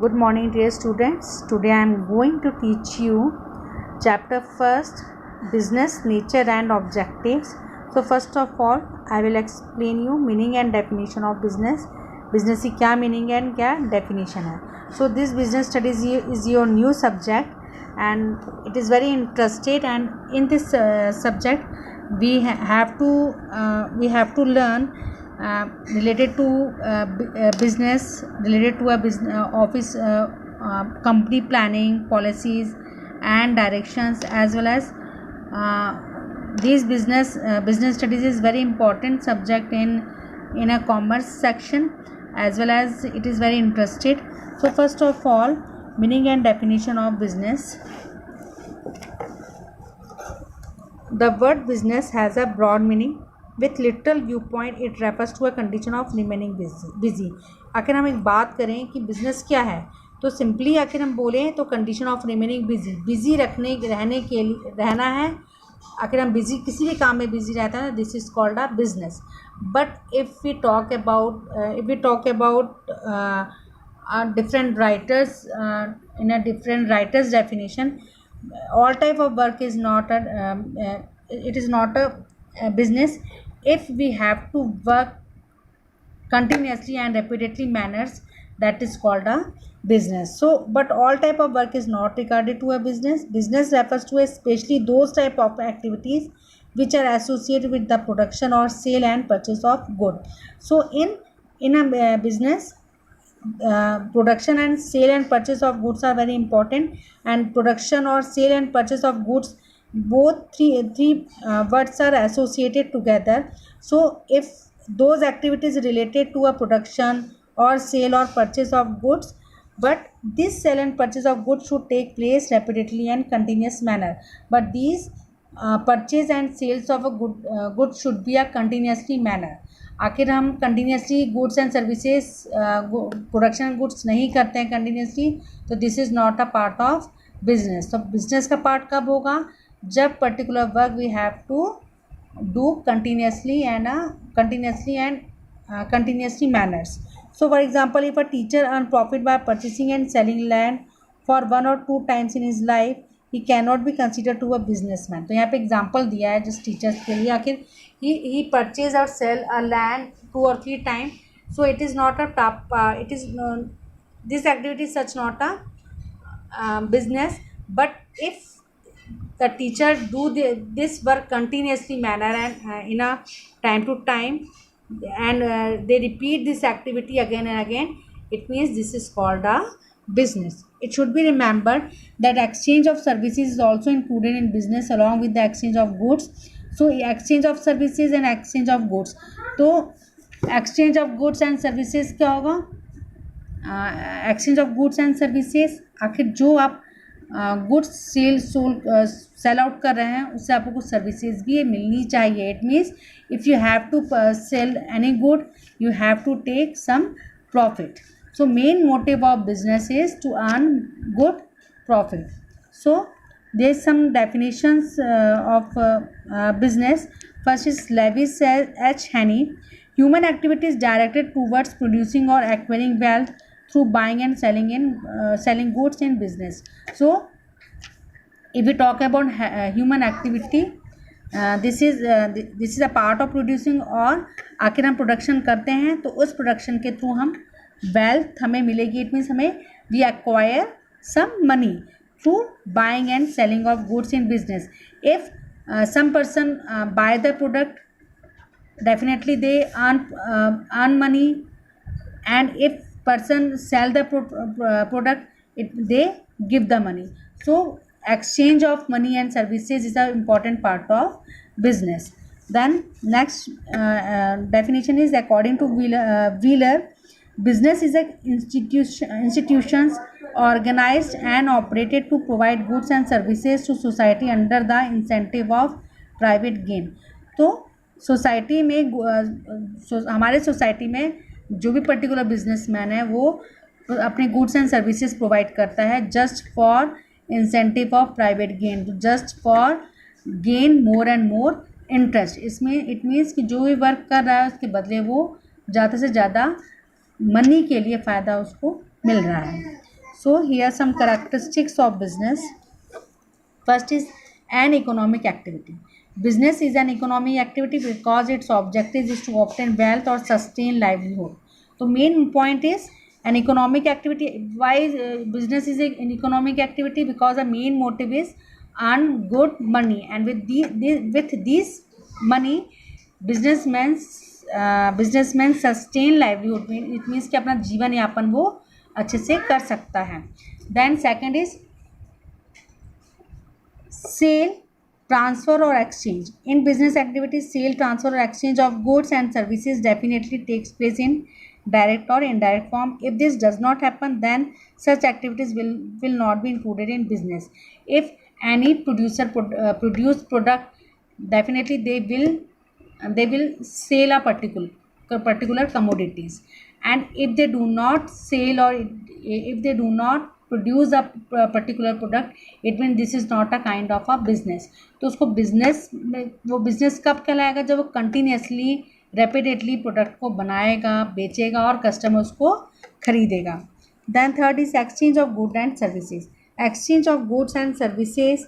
Good morning, dear students. Today I am going to teach you chapter first, business nature and objectives. So first of all, I will explain you meaning and definition of business. Business की क्या meaning है and क्या definition है. So this business studies is your new subject and it is very interested, and in this subject we have to learn related to business, related to a business office, company planning, policies and directions, as well as these business studies is very important subject in a commerce section, as well as it is very interested. So first of all, meaning and definition of business. The word business has a broad meaning. With literal viewpoint it refers to a condition of remaining busy. आखिर हम एक बात करें कि business क्या है, तो simply आखिर हम बोलें तो कंडीशन ऑफ रिमेनिंग बिजी रहना है. आखिर हम बिजी किसी भी काम में बिजी रहता है, this is called a business. But if we talk about different writers, in a different writers definition, all type of work is not it is not a business if we have to work continuously and repeatedly manners, that is called a business. So but all type of work is not regarded to a business. Business refers to especially those type of activities which are associated with the production or sale and purchase of good. So in a business, production and sale and purchase of goods are very important, and production or sale and purchase of goods, both three words are associated together. So if those activities related to a production or sale or purchase of goods, but this sale and purchase of goods should take place repeatedly and continuous manner, but these purchase and sales of a good should be a continuously manner. आखिर हम continuously goods and services production goods नहीं करते हैं continuously, तो this is not a part of business. तो business का part कब होगा, जब particular work we have to do continuously and continuously manners. So for example, if a teacher earn profit by purchasing and selling land for 1 or 2 times in his life, he cannot be considered to a businessman. तो यहाँ पे example दिया है just teachers के लिए. आखिर he purchase or sell a land 2 or 3 times, so it is not a top this activity is such not a business. But if the teacher do this work continuously manner and in a time to time, and they repeat this activity again and again, it means this is called a business. It should be remembered that exchange of services is also included in business along with the exchange of goods. So exchange of services and exchange of goods, तो exchange of goods and services क्या होगा, exchange of goods and services, आखिर जो आप goods sell out कर रहे हैं उससे आपको कुछ सर्विसेज भी मिलनी चाहिए. It means if you have to sell any good you have to take some profit. So main motive of business is to earn good profit. So there is some definitions of business. First is Lewis H. Haney. Human activities directed towards producing or acquiring wealth through buying and selling goods in business. So if we talk about human activity, this is a part of producing. और आखिर हम production करते हैं तो उस production के through हम wealth हमें मिलेगी. इट मीन्स हमें we acquire some money through buying and selling of goods in business. If some person buy the product, definitely they earn money, and if person sell the product, they give the money. So exchange of money and services is an important part of business. Then next definition is according to Wheeler, business is a institutions organized and operated to provide goods and services to society under the incentive of private gain. तो society में हमारे society में जो भी particular businessman है वो अपने goods and services provide करता है just for incentive of private gain, just for gain more and more interest. इसमें इट मीन्स कि जो भी वर्क कर रहा है उसके बदले वो ज़्यादा से ज़्यादा मनी के लिए फ़ायदा उसको मिल रहा है. So here are some characteristics of business. First is an economic activity. Business is an economic activity because its objective is to obtain wealth or sustain livelihood. So main point is an economic activity. Why business is an economic activity? Because the main motive is earn good money, and with this money, businessmen sustain livelihood. It means कि अपना जीवन यापन वो अच्छे से कर सकता है. Then second is sale, transfer or exchange. In business activities, sale, transfer or exchange of goods and services definitely takes place in direct or indirect form. If this does not happen, then such activities will not be included in business. If any producer produce product, definitely they will sell a particular commodities, and if they do not sell, or if they do not produce a particular product, it means this is not a kind of a business. तो उसको business में, वो business कब कहलाएगा? जब वो continuously रेपिडेटली product को बनाएगा, बेचेगा और कस्टमर उसको खरीदेगा. Then third is exchange of good and services. Exchange of goods and services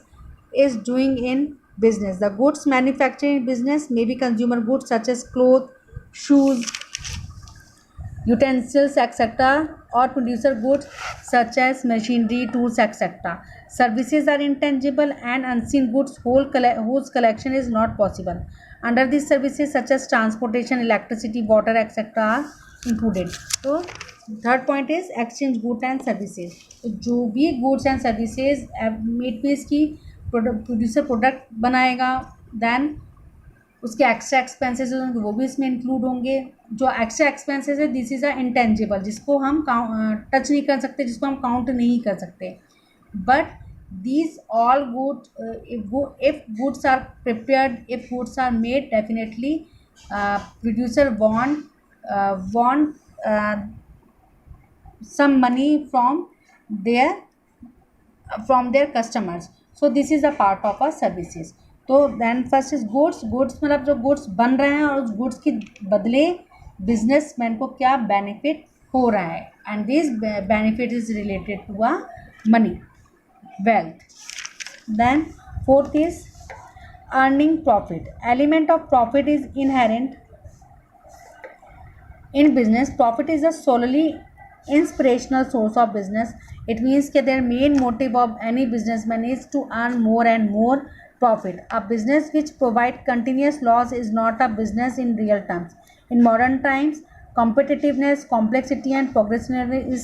is doing in business. The goods manufactured in business may be consumer goods such as clothes, shoes, utensils, etc., or producer goods such as machinery, tools, etc. Services are intangible and unseen goods whose collection is not possible. Under these services such as transportation, electricity, water, etc. are included. So third point is exchange goods and services. तो जो भी goods and services made पे इसकी producer product बनाएगा, then उसके extra expenses होंगे वो भी इसमें इंक्लूड होंगे. जो एक्स्ट्रा एक्सपेंसेस है, दिस इज़ अ इंटेंजिबल, जिसको हम टच नहीं कर सकते, जिसको हम काउंट नहीं कर सकते. But these all goods, if goods are prepared, if goods are made, definitely producer want some money from their customers. So this is a part of our services. तो then first is goods. goods मतलब जो goods बन रहे हैं और उस goods के बदले बिजनेसमैन को क्या बेनिफिट हो रहा है, and this benefit is related to a money, wealth. Then fourth is earning profit. Element of profit is inherent in business. Profit is a solely inspirational source of business. It means that their main motive of any businessman is to earn more and more profit. A business which provides continuous loss is not a business in real terms. In modern times, competitiveness, complexity, and progressiveness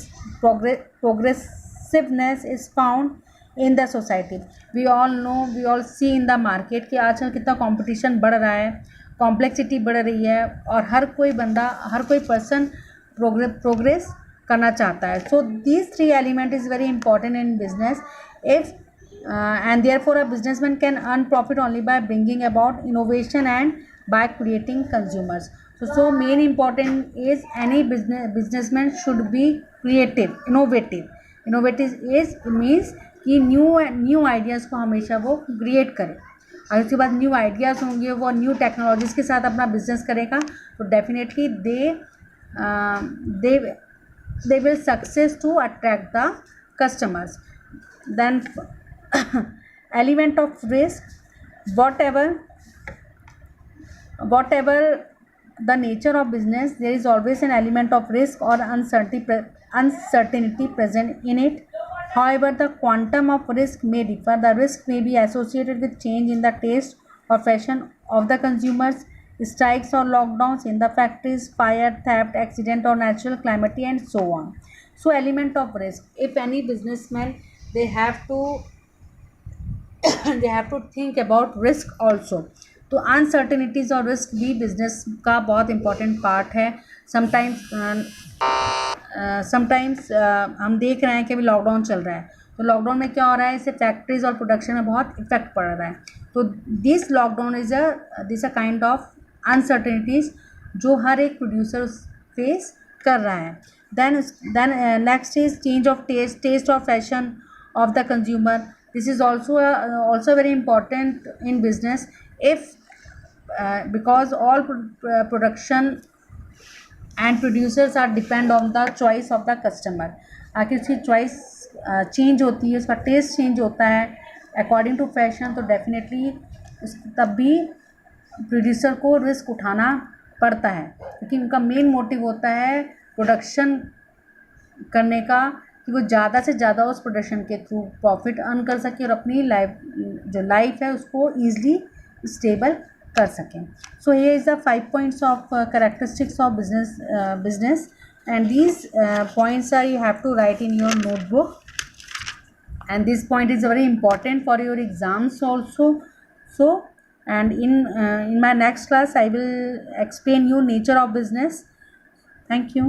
is found in the society. We all see in the market कि आजकल कितना competition बढ़ रहा है, complexity बढ़ रही है, और हर कोई पर्सन प्रोग्रेस करना चाहता है. So these three element is very important in business. If and therefore a businessman can earn profit only by bringing about innovation and by creating consumers. So main important is any businessman should be creative, innovative is means कि new ideas को हमेशा वो create करे, और उसके बाद new ideas होंगे, वो न्यू टेक्नोलॉजीज़ के साथ अपना बिजनेस करेगा, तो definitely they will success to attract the customers. Then element of risk. Whatever the nature of business, there is always an element of risk or uncertainty present in it. However, the quantum of risk may differ. The risk may be associated with change in the taste or fashion of the consumers, strikes or lockdowns in the factories, fire, theft, accident or natural calamity, and so on. So element of risk. If any businessman, they have to think about risk also. तो uncertainties और risk भी business का बहुत important part है. Sometimes हम देख रहे हैं कि अभी लॉकडाउन चल रहा है, तो लॉकडाउन में क्या हो रहा है, इससे फैक्ट्रीज और प्रोडक्शन में बहुत इफेक्ट पड़ रहा है. तो this lockdown is a kind of uncertainties जो हर एक प्रोड्यूसर फेस कर रहा है. Then next is change of taste और fashion of the consumer. This is also very important in business. If because all production and producers are depend on the choice of the customer. आखिर उसकी choice change होती है, उसका taste change होता है according to fashion, तो definitely तब भी प्रोड्यूसर को रिस्क उठाना पड़ता है, क्योंकि उनका मेन मोटिव होता है प्रोडक्शन करने का, कि वो ज़्यादा से ज़्यादा उस प्रोडक्शन के थ्रू प्रॉफिट अर्न कर सके और अपनी लाइफ है उसको ईजिली स्टेबल कर सकें. So here is the 5 points of characteristics of business and these points are you have to write in your notebook, and this point is very important for your exams also. So and in my next class I will explain you nature of business. Thank you.